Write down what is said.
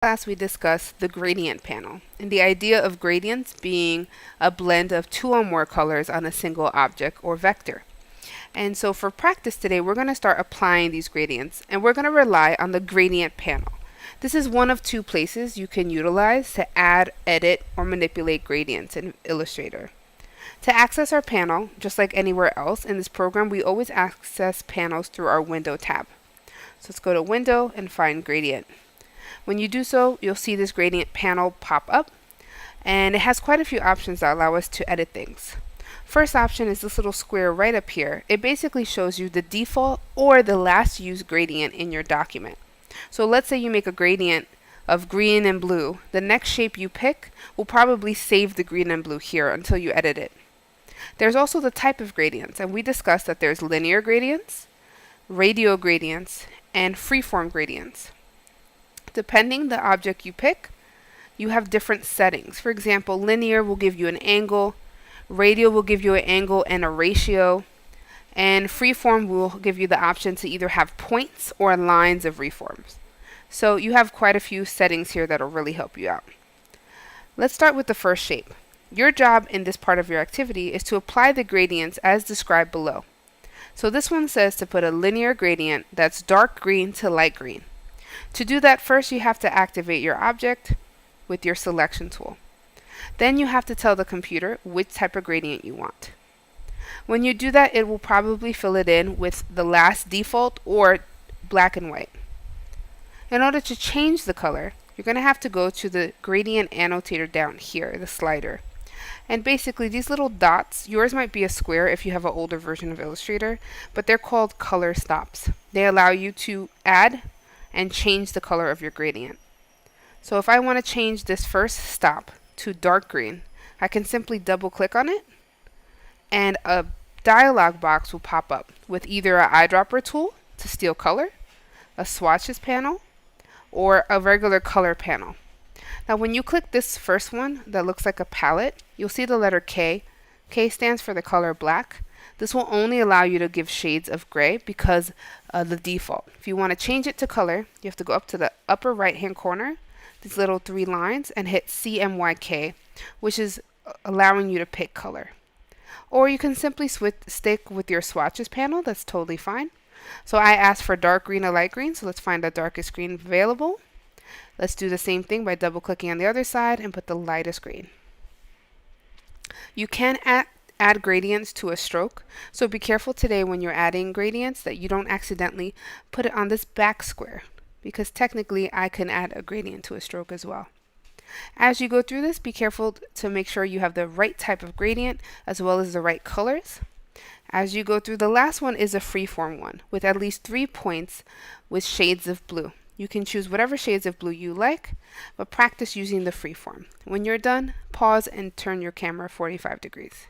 Class we discussed the gradient panel and the idea of gradients being a blend of two or more colors on a single object or vector. And so for practice today, we're going to start applying these gradients and we're going to rely on the gradient panel. This is one of two places you can utilize to add, edit, or manipulate gradients in Illustrator. To access our panel, just like anywhere else in this program, we always access panels through our Window tab. So let's go to Window and find Gradient. When you do so, you'll see this gradient panel pop up, and it has quite a few options that allow us to edit things. First option is this little square right up here. It basically shows you the default or the last used gradient in your document. So let's say you make a gradient of green and blue. The next shape you pick will probably save the green and blue here until you edit it. There's also the type of gradients, and we discussed that there's linear gradients, radial gradients, and freeform gradients. Depending the object you pick, you have different settings. For example, linear will give you an angle, radial will give you an angle and a ratio, and freeform will give you the option to either have points or lines of reforms. So you have quite a few settings here that will really help you out. Let's start with the first shape. Your job in this part of your activity is to apply the gradients as described below. So this one says to put a linear gradient that's dark green to light green. To do that, first you have to activate your object with your selection tool. Then you have to tell the computer which type of gradient you want. When you do that, it will probably fill it in with the last default or black and white. In order to change the color, you're going to have to go to the gradient annotator down here, the slider. And basically these little dots, yours might be a square if you have an older version of Illustrator, but they're called color stops. They allow you to add and change the color of your gradient. So if I want to change this first stop to dark green, I can simply double click on it and a dialog box will pop up with either an eyedropper tool to steal color, a swatches panel, or a regular color panel. Now when you click this first one that looks like a palette, you'll see the letter K. K stands for the color black. This will only allow you to give shades of gray because the default. If you want to change it to color, you have to go up to the upper right hand corner, these little three lines, and hit CMYK, which is allowing you to pick color. Or you can simply stick with your swatches panel. That's totally fine. So I asked for dark green or light green, so let's find the darkest green available. Let's do the same thing by double clicking on the other side and put the lightest green. You can add gradients to a stroke, so be careful today when you're adding gradients that you don't accidentally put it on this back square, because technically I can add a gradient to a stroke as well. As you go through this, be careful to make sure you have the right type of gradient as well as the right colors. As you go through, the last one is a freeform one with at least 3 points with shades of blue. You can choose whatever shades of blue you like, but practice using the freeform. When you're done, pause and turn your camera 45 degrees.